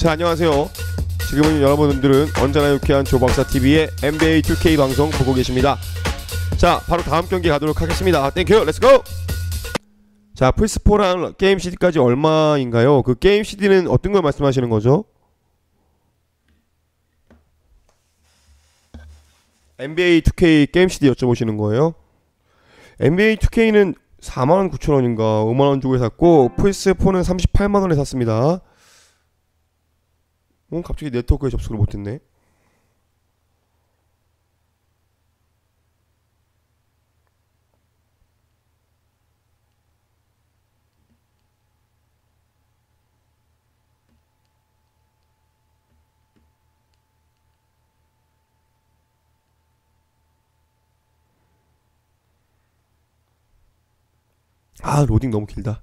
자, 안녕하세요. 지금은 여러분들은 언제나 유쾌한 조박사TV의 NBA2k 방송 보고 계십니다. 자, 바로 다음 경기 가도록 하겠습니다. 땡큐, 렛츠고! 자, 플스4랑 게임 CD까지 얼마인가요? 그 게임 CD는 어떤 걸 말씀하시는 거죠? NBA2k 게임 CD 여쭤보시는 거예요? NBA2k는 49,000원인가 5만원 주고 샀고, 플스4는 38만원에 샀습니다. 갑자기 네트워크에 접속을 못했네. 아, 로딩 너무 길다.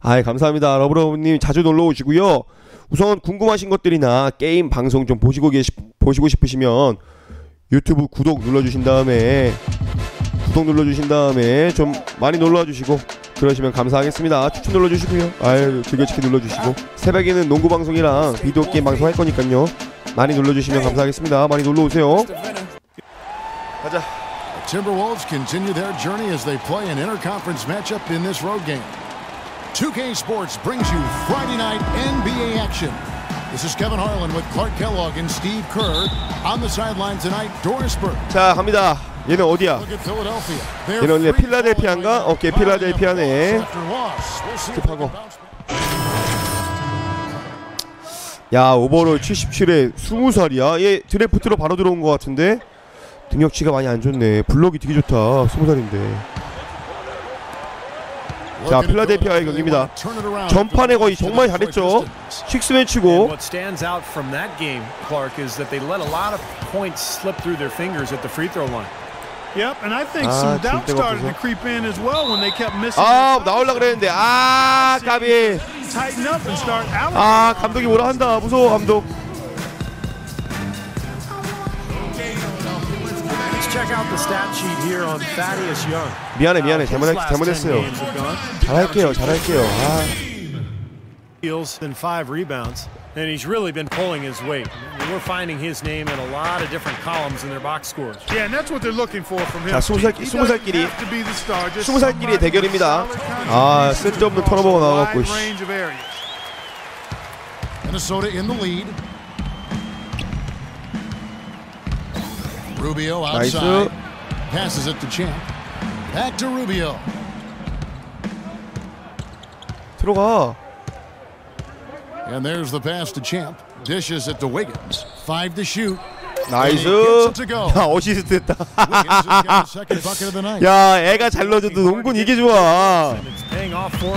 아이, 감사합니다. 러브러브님 자주 놀러 오시고요. 우선 궁금하신 것들이나 게임 방송 좀 보시고 싶으시면 유튜브 구독 눌러주신 다음에 좀 많이 놀러와 주시고 그러시면 감사하겠습니다. 추천 눌러주시고요. 아유, 즐겨찾기 눌러주시고, 새벽에는 농구 방송이랑 비디오 게임 방송 할 거니까요. 많이 눌러주시면 감사하겠습니다. 많이 놀러 오세요. 가자. Timberwolves continue their journey as they play an interconference matchup in this road game. 2K Sports brings you Friday night NBA action. This is Kevin Harlan with Clark Kellogg and Steve Kerr on the sideline tonight. Dorisburg. 자, 갑니다. 얘는 어디야? 얘는 원래 필라델피아인가? 오케이, 필라델피아네. 스킵하고. 야, 오버롤 77에 20살이야. 얘 드래프트로 바로 들어온 것 같은데 등력치가 많이 안 좋네. 블록이 되게 좋다. 20살인데. 자, 필라델피아의 경기입니다. 전판에 거의 정말 잘했죠. 식스맨치고. What stands out from that game, Clark, is that they let a lot of points slip through their fingers at the free throw line. Yep, and I think some doubt started to creep in as well when they kept missing. 아, 나올라 그랬는데 까비. Tighten up and start out. 아, 감독이 뭐라 한다. 무서워, 감독. Check out the stat sheet here on Thaddeus Young. 미안해. 잘못했어요. 잘할게요. 아. Steals and 5 rebounds, and he's really been pulling his weight. We're finding his name in a lot of different columns in their box scores. Yeah, and that's what they're looking for from him. 자, 20살끼리의 대결입니다. 아, 쓸데없는 턴오버가 나와갖고. Minnesota in the lead. Rubio outside. Passes it to Champ. Back to Rubio. 들어가. And there's the pass to Champ. Dishes it to Wiggins. 5 to shoot. 나이스. 야, 어시스트 했다. 야, 애가 잘 넣어줘도 농구는 이게 좋아.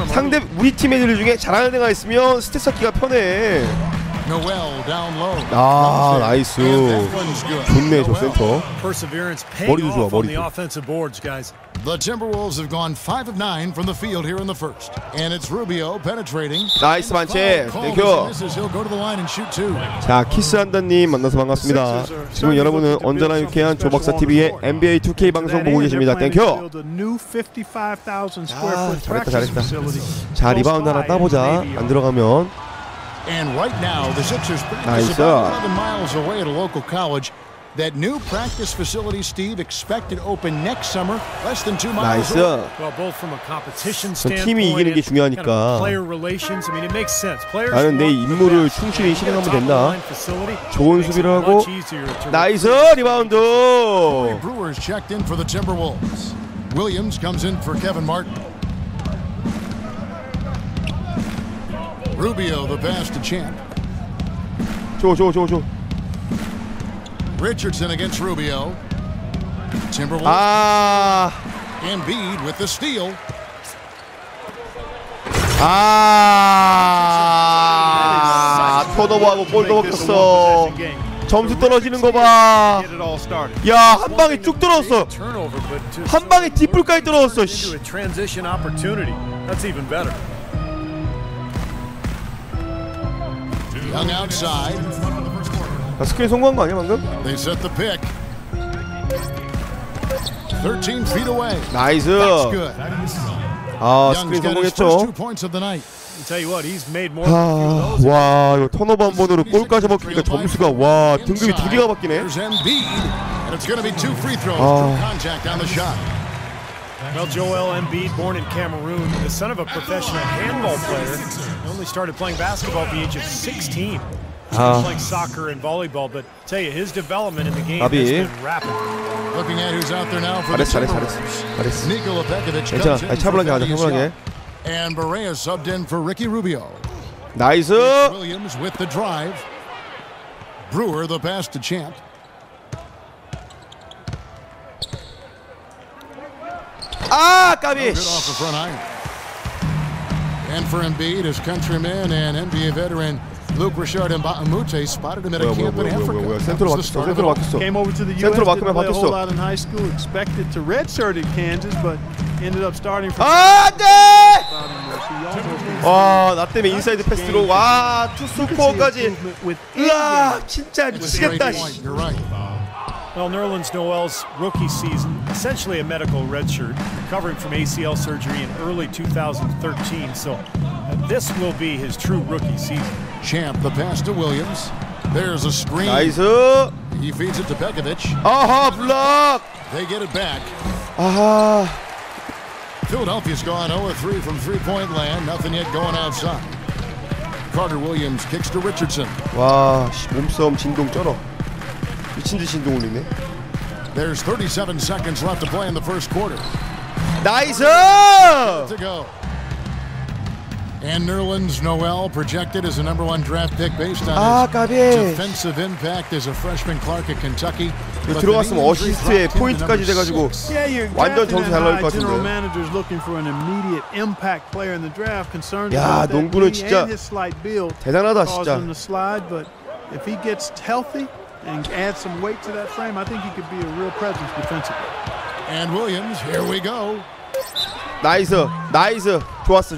상대 우리 팀 애들 중에 잘하는 애가 있으면 스탯 쌓기가 편해. 아, 나이스. 좋네, 저 센터. 머리도 좋아, 머리도. The Timberwolves have gone 5 of 9 from the field here in the first, and it's Rubio penetrating. 나이스 반체. 땡큐. 자, 키스한다님 만나서 반갑습니다. 지금 여러분은 언제나 유쾌한 조박사TV의 NBA2k 방송 보고 계십니다. 땡큐. 아, 잘했다. 자, 리바운드 하나 따보자. 안 들어가면. And right now, the Sixers practice about 11 miles away at a local college. That new practice facility, Steve, expected to open next summer, less than 2 miles 나이스. away. Well, both from a competition standpoint, 팀이 이기는 게 중요하니까. player relations. I mean, it makes sense. 나는 내 임무를 충실히 실행하면 된다. 좋은 수비를 하고. 나이스 리바운드. Brewers checked in for the Timberwolves. Williams comes in for Kevin Martin. Rubio the pass to Champ. 줘. Richardson against Rubio. Timberwolves. 아. Embiid with the steal. 아. 턴오버하고 골도 먹혔어. 점수 떨어지는 거 봐. 야, 한 방에 쭉 떨어졌어. 한 방에 뒷불까지 떨어졌어. Young outside. 스크린 성공한 거 아니야 방금? They set the pick. 13 feet away. 나이스. That's good. 아, 스크린 성공했죠. 와, 이거 턴오버 한 번으로 골까지 먹히니까 점수가 와 등급이 두 개가 바뀌네. Well, Joel Embiid, born in Cameroon, the son of a professional handball player, only started playing basketball at the age of 16. Playing soccer and volleyball, but tell you, his development in the game has been rapid. Looking at who's out there now for the 잘했어. Nikola Pekovic 괜찮아. 차분하게 가자. 차분하게. And Barea subbed in for Ricky Rubio. 나이스. Williams with the drive. Brewer the pass to Champ. 아, 까비. Good off the front iron. And for Embiid, his countryman and NBA veteran Luke Richard Mbamute spotted him at a camp in Africa. 센터로 바뀌었어. Came over to the US, didn't play a whole lot in high school. Expected to redshirt in Kansas, but ended up starting for. 안돼! 와, 나 때문에 인사이드 패스로 와 투스코어까지. 으아, 진짜 미치겠다. You're right. Well, Nerlens Noel's rookie season, essentially a medical redshirt, recovering from ACL surgery in early 2013. So this will be his true rookie season. Champ, the pass to Williams. There's a screen. 나이스. He feeds it to Pekovic. 아하, 블락. They get it back. 아하. Philadelphia's gone 0-3 from three-point land. Nothing yet going outside. Carter Williams kicks to Richardson. 와, 몸싸움 진동 쩔어. 미친듯이 진동 올리네. There's 37 seconds left to play in the first quarter. 나이스! To go. And Nerlens Noel projected as a #1 draft pick based on his defensive impact as a freshman Clark at Kentucky. 들어갔으면 어시스트에 포인트까지 돼가지고 완전 점수 잘 나올 것 같은데. 야, 농구는 진짜 대단하다 진짜. And add some weight to that frame, I think he could be a real presence defensively. And Williams, here we go. 나이스, 나이스. 좋았어.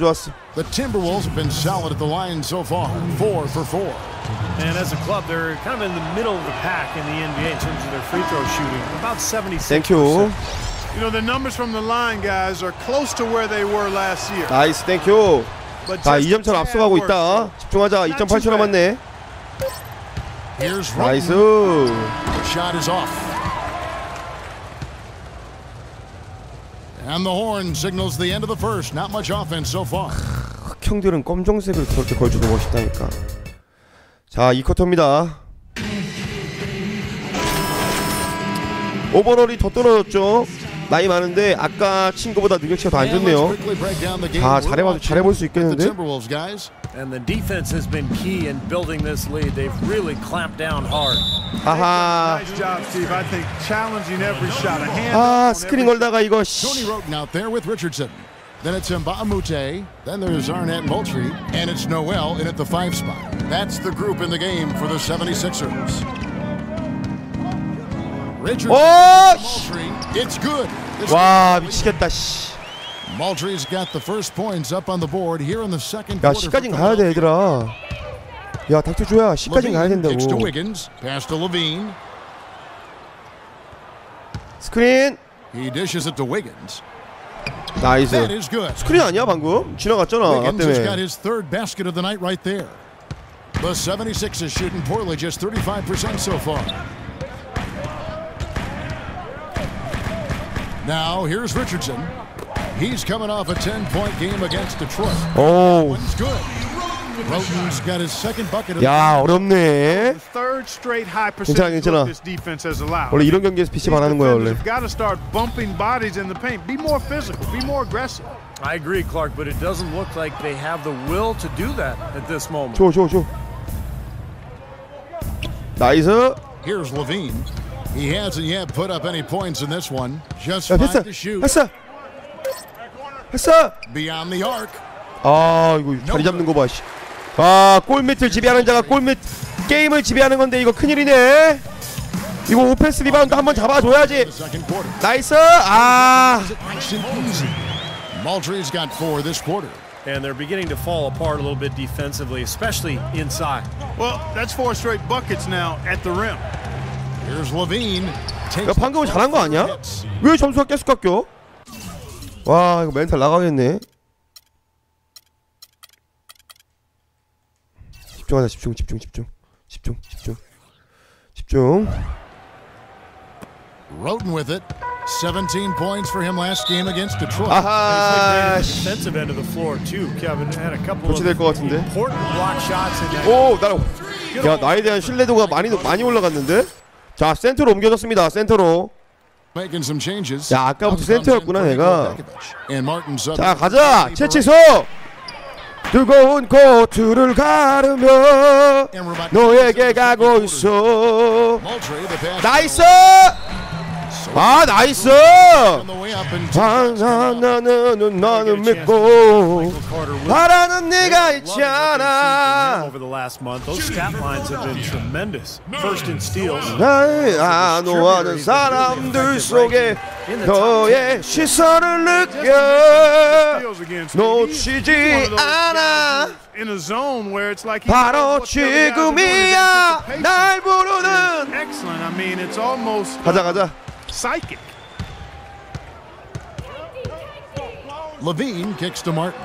The Timberwolves have been solid at the line so far, 4 for 4. And as a club, they're kind of in the middle of the pack in the NBA in terms of their free throw shooting, about 76%. Thank you. You know, the numbers from the line, guys, are close to where they were last year. 나이스, 땡큐. 자, 2점차로 앞서가고 있다. 집중하자. 2.8초 남았네. Here's 나이스. Shot is off. And the horn signals the end of the first. Not much offense so far. 흑형들은 검정색을 그렇게 걸쳐도 멋있다니까. 자, 2쿼터입니다. 오버롤이 더 떨어졌죠. 나이 많은데 아까 친구보다 능력치가 더 안 좋네요. 자, 잘해볼 수 있겠는데? And the defense has been key in building this lead. They've really clamped down hard. 아하. Nice job, Steve. I think challenging every shot. 아, 스크린 걸다가 이거. Tony Roten out there with Richardson. Then it's Mbamute. Then there's Arnett Moultrie, and it's Noel in at the 5 spot. That's the group in the game for the 76ers. Richardson, Moultrie, it's good. 와, 미치겠다. 씨. Moultrie's got the first points up on the board here in the second 야, quarter. 시까진 가야 돼, 얘들아. 야, 닥터조야, 시까진 가야 된다고. To Wiggins, pass to Levine. 스크린. He dishes it to Wiggins. 나이스. That is good. 스크린 아니야 방금? 지나갔잖아. Wiggins has got his third basket of the night right there. The 76ers shooting poorly, just 35% so far. Now here's Richardson. He's coming off a 10-point game against Detroit. 오. One's good. Roten's got his second bucket. 야, 어렵네. Third straight high percentage this defense has allowed. 원래 이런 경기에서 PC 안 하는 거야 원래. Got to start bumping bodies in the paint. Be more physical. Be more aggressive. I agree, Clark, but it doesn't look like they have the will to do that at this moment. 줘. 나이스. Here's Levine. He hasn't yet put up any points in this one. Just 5 to shoot. 했어. Beyond the arc. 아, 이거 자리 잡는 거 봐. 아, 골밑을 지배하는 자가 골밑 게임을 지배하는 건데 이거 큰일이네. 이거 오펜스 리바운드 한번 잡아줘야지. 나이스. 아. Moultrie's got 4 this quarter. And they're beginning to fall apart a little bit defensively, especially inside. Well, that's 4 straight buckets now at the rim. Here's Levine. 야, 방금은 잘한 거 아니야? 왜 점수가 계속 깎여? 와, 이거 멘탈 나가겠네. 집중하자. 집중. Roten with it. 17 points for him last game against Detroit. 아하. Defensive end of the floor too. Kevin had a couple of 교체될 것 같은데. important block shots in that. 오, 야, 나에 대한 신뢰도가 많이 올라갔는데. 자, 센터로 옮겨졌습니다. 센터로. Making some changes. 야, 아까부터 센터였구나 내가. And Martin's up. 자, 가자. 채치소. 뜨거운 코트를 가르며 너에게 가고 있어. 나이스. 아, 나이스. 나는 믿고 바라는 네가 있잖아. 나의 안오하는 사람들 속에 너의 시선을 느껴 놓치지 않아. 바로 지금이야 날 부르는. 가자. Psychic. Levine kicks to Martin.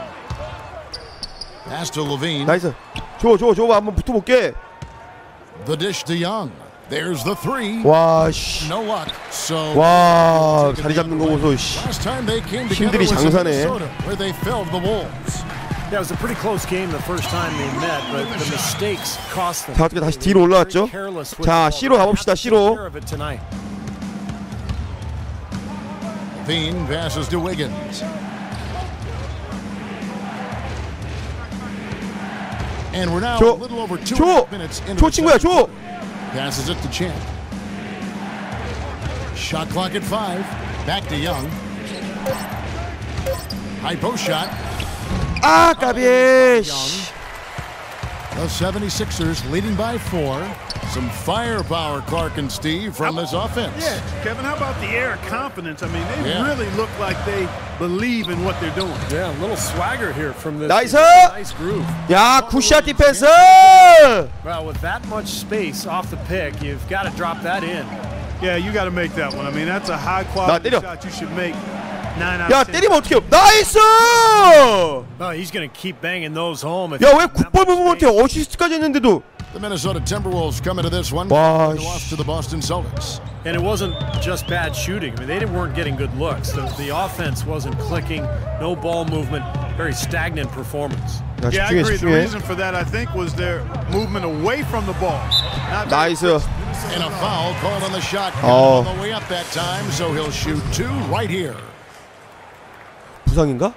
Pass to Levine. 나이스. 줘 한번 붙어볼게. The dish to Young. There's the three. 와, 씨. No luck. So 와, 자리 잡는 거 보소. 씨. last time they came 힘들이 together was in 장사네. Minnesota, where they felled the Wolves. Yeah, it was a pretty close game the first time they met, but the mistakes cost them. 자, 어떻게 다시 뒤로 올라왔죠? 자, C로 가봅시다. C로. Levine passes to Wiggins. And we're now a little over 2 minutes into 줘 친구야, 줘. Passes it to Champ. Shot clock at 5. Back to Young. High post shot. 아, 까비. The 76ers leading by 4. Some firepower, Clark and Steve, from this offense. Yeah, Kevin, how about the air of confidence? I mean, they really look like they believe in what they're doing. Yeah, a little swagger here from this 나이스. nice groove. 야, 굿샷 디펜스. Well, with that much space off the pick, you've got to drop that in. Yeah, you got to make that one. I mean, that's a high quality 때려. shot you should make. 9 out 야, of 10. 때리면 어떡해요? 나이스! Oh, he's going to keep banging those home. 야, 왜 굿볼 부분한테 어시스트까지 했는데도. The Minnesota Timberwolves come into this one. 와, Lost to the Boston Celtics. And it wasn't just bad shooting. I mean, they weren't getting good looks. The offense wasn't clicking. No ball movement. Very stagnant performance. 야, Yeah, I agree. The 집중해. reason for that, I think, was their movement away from the ball. 나이스. And a foul called on the shot. Oh. On the way up that time, so he'll shoot 2 right here. 부상인가?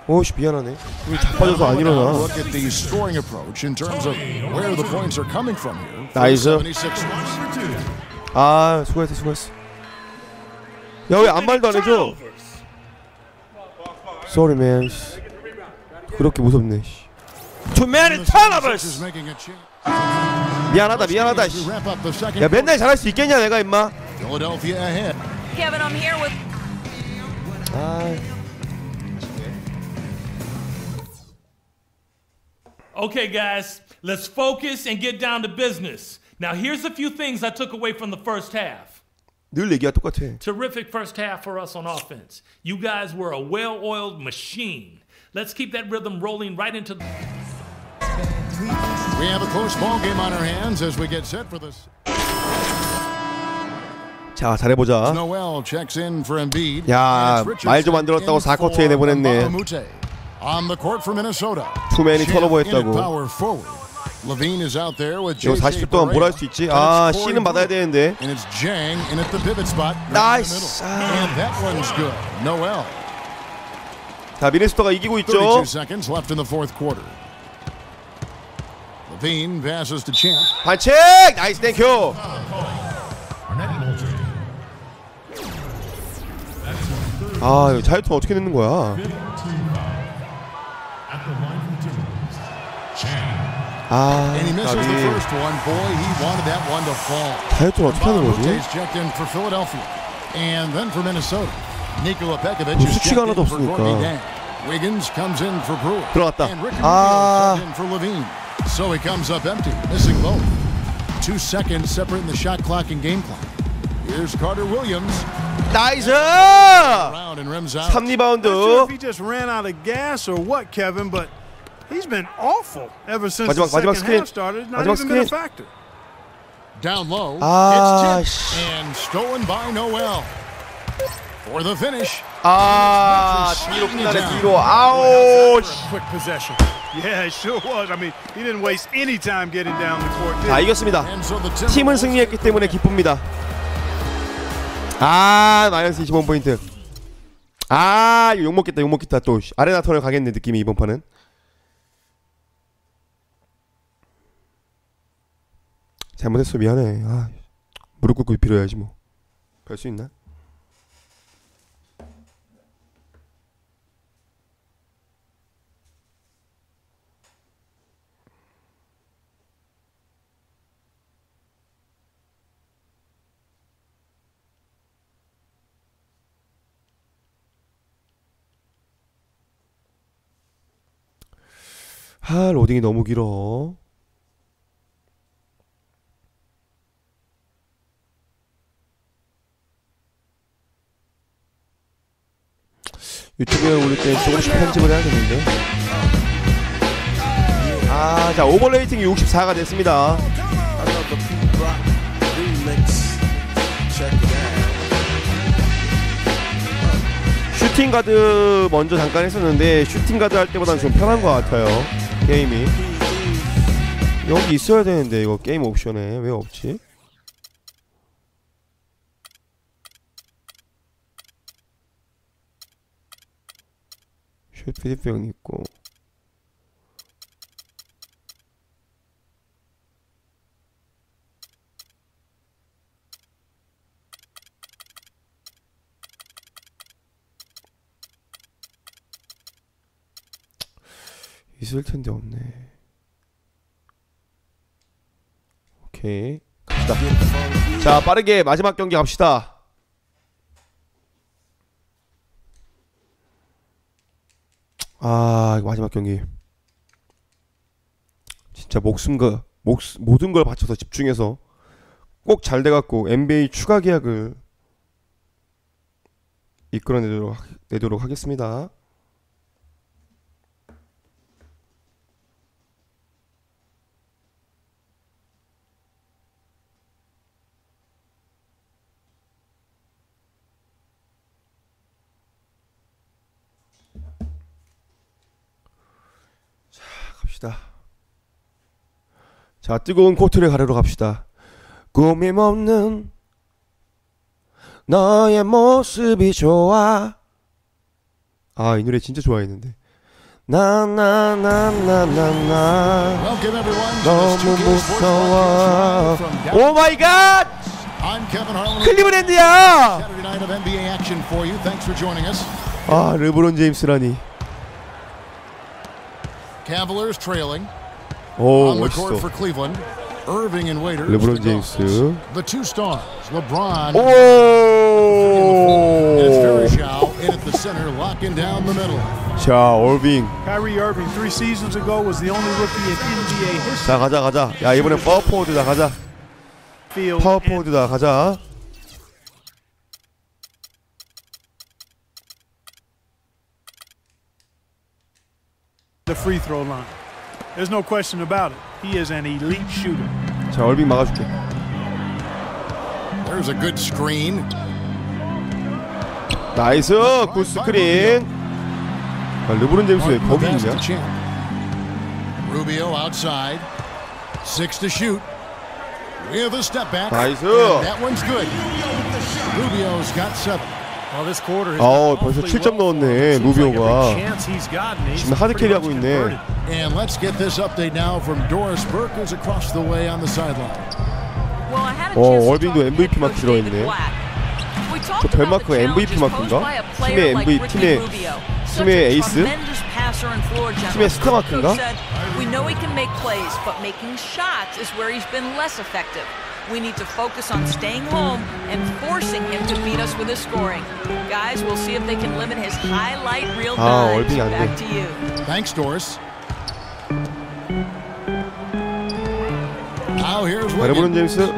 오씨, 미안하네. 자빠져서 안 일어나. Look at the scoring approach in terms of where the points are coming from here. 나이스. 76ers. 아, 수고했어. 야, 왜 아무 말도 안 해줘? Sorry, man. 그렇게 무섭네. Too many turnovers. 미안하다. 야, 맨날 잘할 수 있겠냐 내가 임마. Philadelphia ahead. Kevin, I'm here with. Okay, guys, let's focus and get down to business. Now, here's a few things I took away from the first half. 늘 얘기가 똑같아. Terrific first half for us on offense. You guys were a well-oiled machine. Let's keep that rhythm rolling right into the... We have a close ball game on our hands as we get set for this. 자, 잘해보자. Noel checks in for Embiid. 야, 말 좀 안 들었다고 4쿼터에 내보냈네. On the court for Minnesota. 투맨이 턴오버 했다고. Power forward. Levine is out there with 이거 40초 동안 뭘 할 수 있지? 아, C는 받아야 되는데. And it's Jang in at the pivot spot. 나이스. And that one's good. Noel. 자, 미네소타가 이기고 있죠. 32 seconds left in the fourth quarter. Levine passes to Champ. 반칙! 나이스, 땡큐. 아, 이거 자유투 어떻게 넣는 거야? 아, And he misses the first one. Boy, he wanted that one to fall. 자유투를 어떻게 하는 거지? He's checked in for Philadelphia. And then for Minnesota. Nikola Pekovic is checked 수치가 하나도 in for Courtney 없으니까. Gang. Wiggins comes in for Brewer. 들어갔다. And Ricky 아. checked in for Levine. So he comes up empty, missing both. 2 seconds separating the shot clock and game clock. Here's Carter Williams. 나이스! Around and rims out. 3리바운드. I'm not sure if he just ran out of gas or what, Kevin, but He's been awful ever since 마지막 the second 스크린. half started. Not 마지막 even been a 스크린. factor. Down low, 아, it's tipped and stolen by Noel. For the finish. 아, 뒤로 끝나네, 뒤로. 아우. Quick possession. Yeah, it sure was. I mean, he didn't waste any time getting down the court. 자, 이겼습니다. And so the 팀은 승리했기 때문에 기쁩니다. 아, 마이너스 25포인트. 아, 이거 욕먹겠다, 욕먹겠다. 또 아레나 턴을 가겠네, 느낌이 이번 판은. 잘못했어, 미안해. 아, 무릎 꿇고 빌어야지 뭐. 별 수 있나? 아, 로딩이 너무 길어. 유튜브에 올릴 때 조금씩 편집을 해야겠는데. 아, 자, 오버레이팅이 64가 됐습니다. 슈팅 가드 먼저 잠깐 했었는데 슈팅 가드 할 때보다는 좀 편한 것 같아요, 게임이. 여기 있어야 되는데 이거 게임 옵션에 왜 없지? 슛 피드백이 있고. 있을 텐데 없네. 오케이, 갑시다. 자, 빠르게 마지막 경기 갑시다. 아, 이거 마지막 경기. 진짜 모든 걸 바쳐서 집중해서 꼭 잘 돼갖고 NBA 추가 계약을 이끌어내도록 하겠습니다. 자, 뜨거운 코트를 가르러 갑시다. 꾸밈없는 너의 모습이 좋아. 아, 이 노래 진짜 좋아했는데. 나나나나나나 너무 무서워. 오 마이 갓! 클리브랜드야! 아, 르브론 제임스라니. Cavaliers trailing. 오, On the court 멋있어. for Cleveland, Irving and Waiters. 르브론 제임스. The two stars, LeBron. 오! It's very shallow in at the center, locking down the middle. 자, 얼빙. Kyrie Irving 3 seasons ago was the only rookie in NBA history. 자, 가자. 야, 이번엔 파워포워드다, 가자. 파워포워드다, 가자. The free throw line. There's no question about it. He is an elite shooter. 자, 얼빙 막아줄게. There's a good screen. 나이스, 굿 스크린. 아, 르브론 제임스 왜 거기 있냐? Rubio outside. 6 to shoot. With a step back. 나이스. And that one's good. Rubio's got 7. Well, this quarter 벌써 7점 넣었네, 루비오가. 지금 하드 캐리 하고 있네. And let's get this update now from Doris Burke, who's across the way on the sideline. 얼빙도 MVP 마크 들어있네. 저 별마크 MVP 마크인가? 팀의 에이스? 팀의 스타 마크인가? We know he can make plays, but making shots is where he's been less effective. We need to focus on staying home and forcing him to beat us with his scoring. Guys, we'll see if they can limit his highlight reel dives. Back to you. Thanks, Doris. Now here's 르브론 Wiggins. 제임스.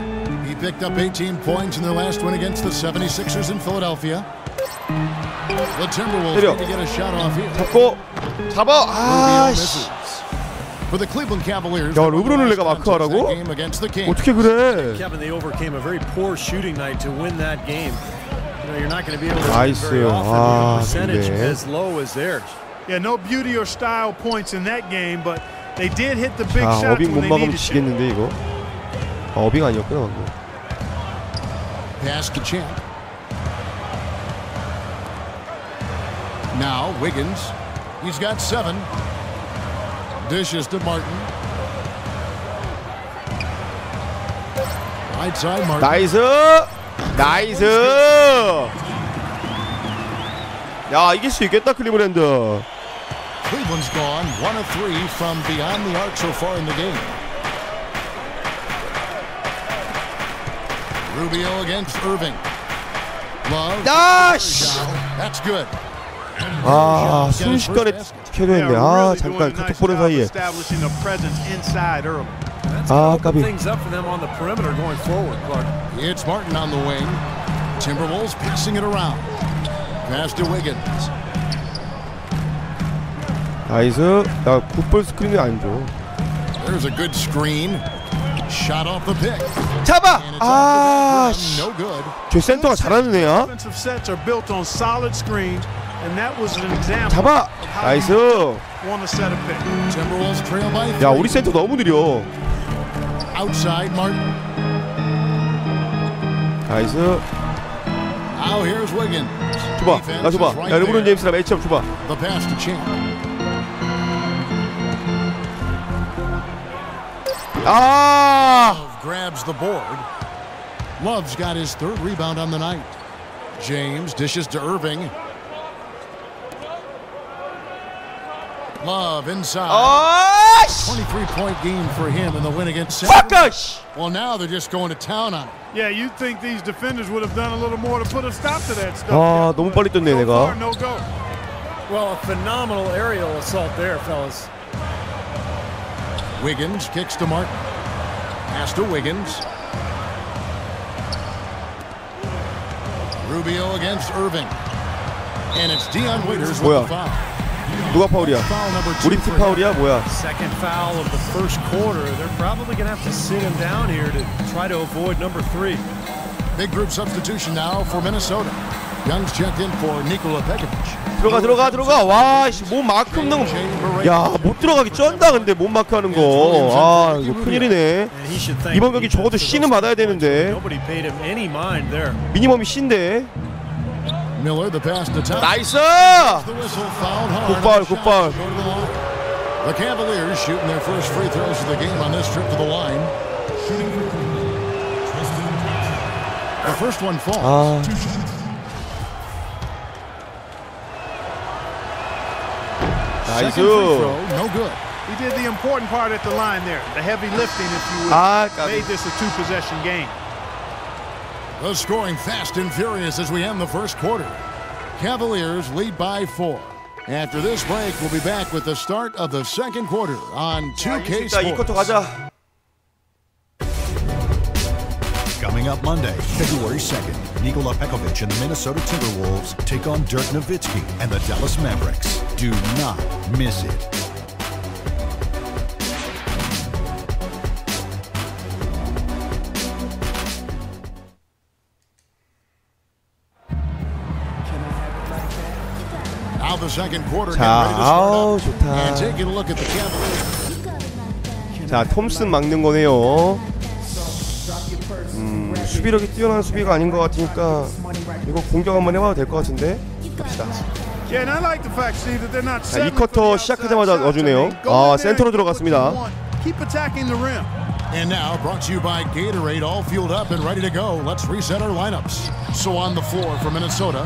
He picked up 18 points in their last win against the 76ers in Philadelphia. The Timberwolves need to get a shot off here. 잡고 잡아. 아, 씨. for the Cleveland Cavaliers. 야, 르브론을 내가 마크하라고? 어떻게 그래? Kevin, they overcame a very poor shooting night to win that game. You know, you're not going to be able to 나이스. very often with a percentage 근데. as low as theirs. Yeah, no beauty or style points in that game, but they did hit the big 자, shot 어빙 못 when they 막으면 needed to. 지겠는데 이거. 아, 어빙 아니었구나 방금. Pass to Champ. Now Wiggins. He's got 7. Dishes to Martin. Right side Martin. 나이스! 나이스! 야, 이길 수 있겠다 클리브랜드. Cleveland's gone 1 of 3 from beyond the arc so far in the game. Rubio against Irving. Love. That's good. 아, 순식간에 켜져 있네. 아, 잠깐 카톡 보는 사이에. Establishing a presence inside early. 아, 까비. Things up for them on the perimeter going forward, Clark. It's Martin on the wing. Timberwolves passing it around. Pass to Wiggins. 나이스. 야, 굿볼 스크린이 안 줘. There's a good screen. Shot off the pick. 잡아! And it's 아, off the 씨. rim. No good. 저 센터가 잘하는 애야. Offensive sets are built on solid screens, and that was an example 잡아! of how you 나이스. want to set a pick. Timberwolves trail by 3. 야, 우리 센터 너무 느려. Outside Martin. 나이스. Now here's Wiggins. 줘봐. 나 줘봐. Defense is right 야, 르브론 there. 제임스랑 매치업 줘봐. The pass to Champ. 아! Love grabs the board. Love's got his 3rd rebound on the night. James dishes to Irving. Love inside. 아! 23-point game for him in the win against 파카! Sacramento. Well, now they're just going to town on it. Yeah, you'd think these defenders would have done a little more to put a stop to that stuff. 아, 너무 빨리 떴네, So 내가. far, no go. Well, a phenomenal aerial assault there, fellas. Wiggins kicks to Martin. Pass to Wiggins. Rubio against Irving. And it's Dion Waiters with 뭐야? the foul. 누가 파울이야? Foul number 2 우리 팀 for him. 파울이야? 뭐야? Second foul of the first quarter. They're probably going to have to sit him down here to try to avoid number 3. Big group substitution now for Minnesota. Young's checked in for Nikola Pekovic. 들어가. 와, 씨, 몸 마크 없는 거. 야, 못 들어가기 쩐다 근데 몸 마크 하는 거. 아, 이거 큰일이네. And he should thank 이번 the 경기 defense 적어도 for those C는 받아야 points. 되는데. Nobody paid him any mind there. 미니멈이 C인데. Miller the pass to top. 나이스! The whistle fouled hard. 굿발, 굿발. The Cavaliers shooting their first free throws of the game on this trip to the line. The first one falls. 아, Second 나이스. free throw, no good. He did the important part at the line there, the heavy lifting, if you will. 아, 까비. Made this a 2-possession game. The scoring fast and furious as we end the first quarter. Cavaliers lead by 4. After this break, we'll be back with the start of the second quarter on 2K 자, 이 쿼터 Sports. 가자. Coming up Monday, February 2nd, Nikola Pekovic and the Minnesota Timberwolves take on Dirk Nowitzki and the Dallas Mavericks. Do not miss it. Now the second quarter. 자, getting ready to start 아우, up. 좋다. And taking a look at the Cavaliers. 자, 톰슨 막는 거네요. 수비력이 뛰어난 수비가 아닌 것 같으니까 이거 공격 한번 해봐도 될 것 같은데. 갑시다. Yeah, and I like the fact, Steve, that they're not 자, 이 settling for the 쿼터 outside 시작하자마자 shots. 넣어주네요. I mean, go 아, in there 센터로 and do what 들어갔습니다. you want. Keep attacking the rim. And now brought to you by Gatorade, all fueled up and ready to go. Let's reset our lineups. So on the floor for Minnesota.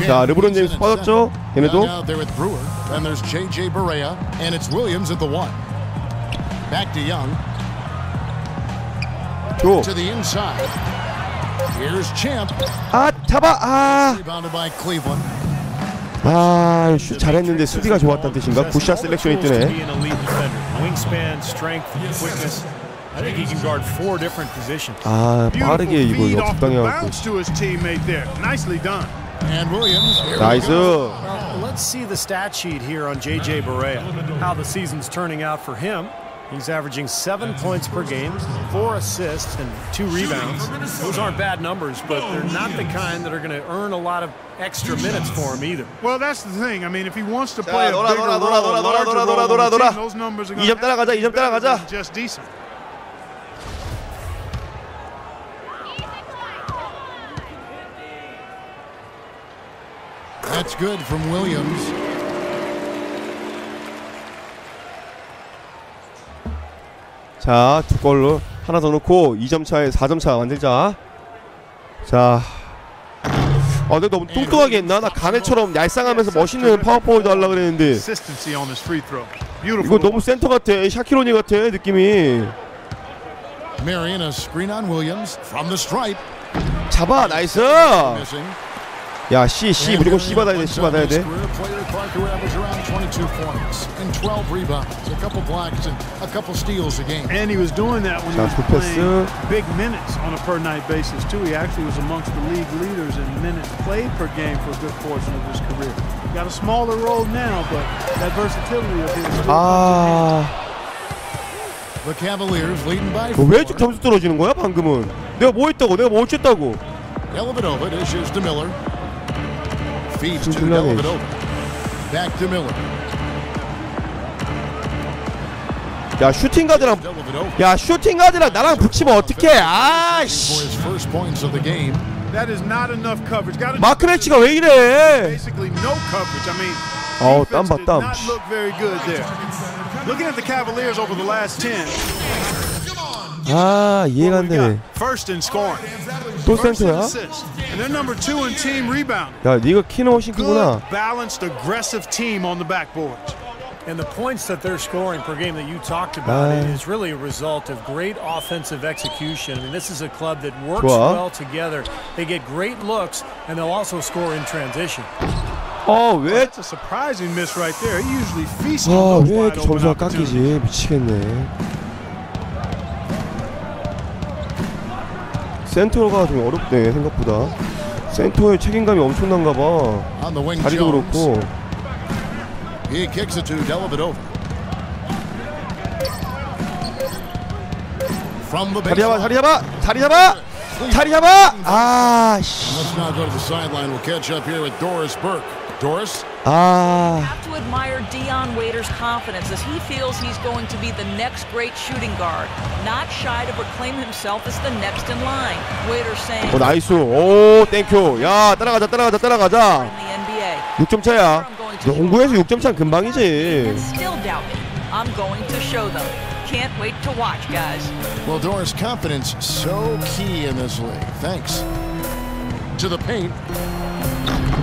자, 르브론 제임스 빠졌죠? 얘네도. Out there with Brewer. Then there's J.J. Barea, and it's Williams at the 1. Back to Young. 줘. To the inside. Here's Champ. 아, 잡아. 아, Rebounded by Cleveland. 아, 슛 잘했는데 수비가 좋았다는 뜻인가? 굿샷 셀렉션이 To be 뜨네. an elite defender. Wingspan, strength, quickness. I think he can guard 4 different positions. 아, 빠르게 Beautiful 이거 feed off the 적당히 하고. bounce to his teammate there. Nicely done. And Williams. 나이스. Let's see the stat sheet here on J.J. Barea. How the season's turning out for him. He's averaging 7 points per game, 4 assists, and 2 rebounds. Those aren't bad numbers, but they're not the kind that are going to earn a lot of extra minutes for him either. Well, that's the thing. I mean, if he wants to play a 놀아, bigger 놀아, role, 놀아, a 놀아, larger 놀아, role 놀아, on the 놀아. team, those numbers are 2점 따라가자, 2점 따라가자. just decent. That's good from Williams. 자, 2골로 하나 더 넣고 2점 차에 4점 차 만들자. 자, 내가 너무 뚱뚱하게 했나? 나 가네처럼 얄쌍하면서 멋있는 파워포워드 하려고 그랬는데 이거 너무 센터 같아. 샤키로니 같아 느낌이. Marion a screen on Williams from the stripe. 잡아. 나이스. 야, C 무조건 C 받아야 돼. C 받아야 돼. And he was doing that when he was playing big minutes on a per night basis too. He actually was amongst the league leaders in minutes played per game for a good portion of his career. Got a smaller role now, but that versatility of his. The Cavaliers leading by. 왜 쭉 점수 떨어지는 거야 방금은? 내가 뭐 했다고? 내가 뭐 어쨌다고? Dellavedova dishes to Miller. Feeds to Dellavedova. Back to Miller. 야, 슈팅 가드랑 나랑 붙이면 어떡해? 아이씨. That is not enough coverage. 마크 매치가 왜 이래? Basically no coverage. I mean, 땀 봐, 땀. not look very good there. Looking at the Cavaliers over the last 10. 이해가 안 되네. First in scoring. 또 센터야? And they're number 2 in team rebound. 야, 네가 키노워싱크구나. Good, balanced, aggressive team on the backboard. And the points that they're scoring per game that you talked about is really a result of great offensive execution. I mean, this is a club that works well together. They get great looks, and they'll also score in transition. 왜? That's a surprising miss right there. He usually feasts on those 왜 wide 이렇게 open 점수가 opportunities. 깎이지? 미치겠네. 센터가 좀 어렵네 생각보다. 센터의 책임감이 엄청난가 봐. 다리도 그렇고. He kicks it to Dellavedova. From the 자리 잡아. Let's now go to the sideline. We'll catch up here with Doris Burke. Doris? I have to admire Dion Waiters' confidence as he feels he's going to be the next great shooting guard, not shy to proclaim himself as the next in line. Waiters saying, 나이스. 땡큐. 야, 따라가자. in the NBA. 6점 차야. 농구에서 6점 차는 금방이지. And still doubt me. I'm going to show them. Can't wait to watch, guys. Well, Doris' confidence so key in this league. Thanks. To the paint.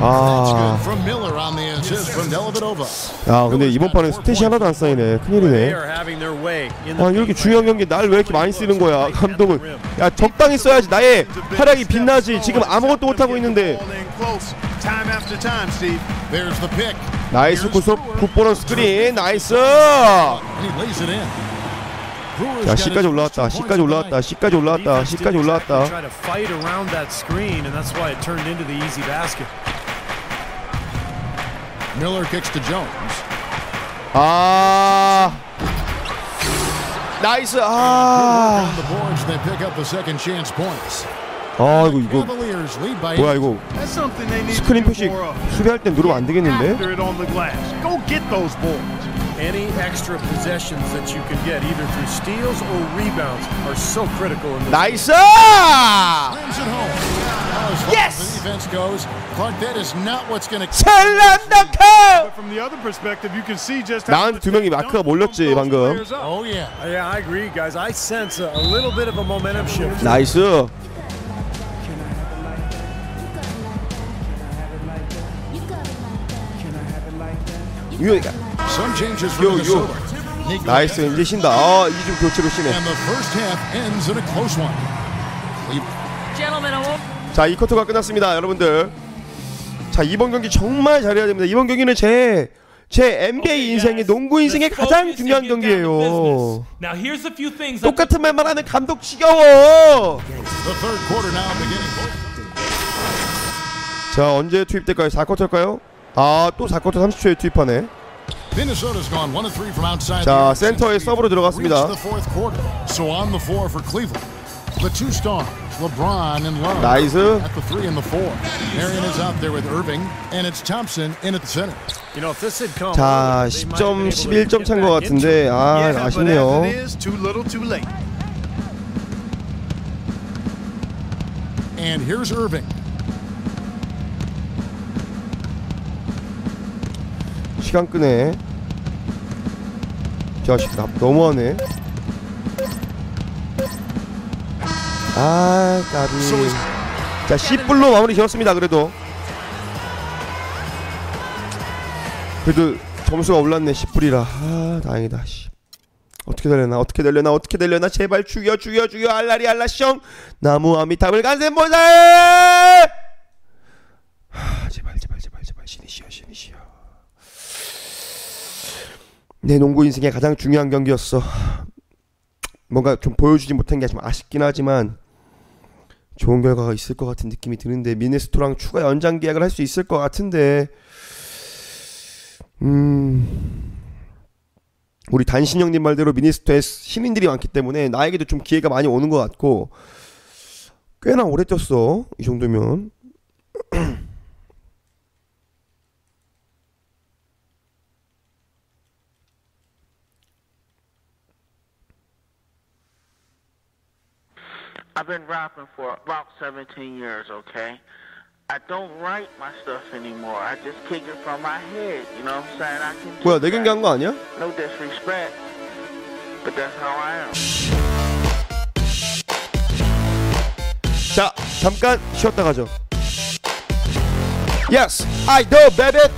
That's good from Miller on the assist from Dellavedova. 야, 근데 이번 판에 스탯이 하나도 안 쌓이네. 큰일이네. 이렇게 중요한 경기에 날 왜 이렇게 많이 쓰는 거야, 감독은. 야, 적당히 써야지. 나의 활약이 빛나지. 지금 아무것도 못하고 있는데. 나이스 굿보런 스크린. 나이스. 자, C까지 올라왔다. Miller kicks to Jones. 나이스. On the boards, they pick up the second chance points. 이거 뭐야 이거? 스크린 표시 수비할 땐 누르면 안 되겠는데? Any extra possessions that you can get, either through steals or rebounds, are so critical in this. 나이스! Slams it home. Yes! The defense goes. Clark, that is not what's going to. 찰랑다카! From the other perspective, you can see just. 나한테 두 명이 마크가 몰렸지 방금. Oh yeah. Yeah, I agree, guys. I sense a little bit of a momentum shift. 나이스. Some changes for Minnesota. 나이스. 이제 쉰다. 이중 교체로 쉬네. And the first half ends in a close one. Gentlemen, I won't. 자, 이 쿼터가 끝났습니다, 여러분들. 자, 이번 경기 정말 잘해야 됩니다. 이번 경기는 제 NBA 인생의 농구 인생의 가장 중요한 경기예요. 똑같은 말만 하는 감독 지겨워. The third quarter now beginning. 자, 언제 투입될까요? 4쿼터일까요? 아, 또 4쿼터 30초에 투입하네. 자, 센터에 서브로 들어갔습니다. 나이스. 자, 10점, 11점 찬 것 같은데 아쉽네요. And here's Irving. 시간 끄네. 자식 너무하네. 아, 까비. 자, 10불로 마무리 지었습니다. 그래도 점수가 올랐네. 10불이라. 아, 다행이다. 어떻게 되려나 제발 죽여 알라리 알라숑 나무 아미탑을 간센 보살. 제발 신이시여. 내 농구 인생의 가장 중요한 경기였어. 뭔가 좀 보여주지 못한 게 좀 아쉽긴 하지만 좋은 결과가 있을 것 같은 느낌이 드는데, 미네소타랑 추가 연장 계약을 할 수 있을 것 같은데, 우리 단신 형님 말대로 미네소타에 신인들이 많기 때문에 나에게도 좀 기회가 많이 오는 것 같고, 꽤나 오래 뛰었어 이 정도면. I've been rapping for about 17 years, okay? I don't write my stuff anymore. I just kick it from my head, you know what I'm saying? I can 뭐야, 내 경기 한 거 아니야? No disrespect, but that's how I am. 자, 잠깐 쉬었다 가죠. Yes, I do, baby.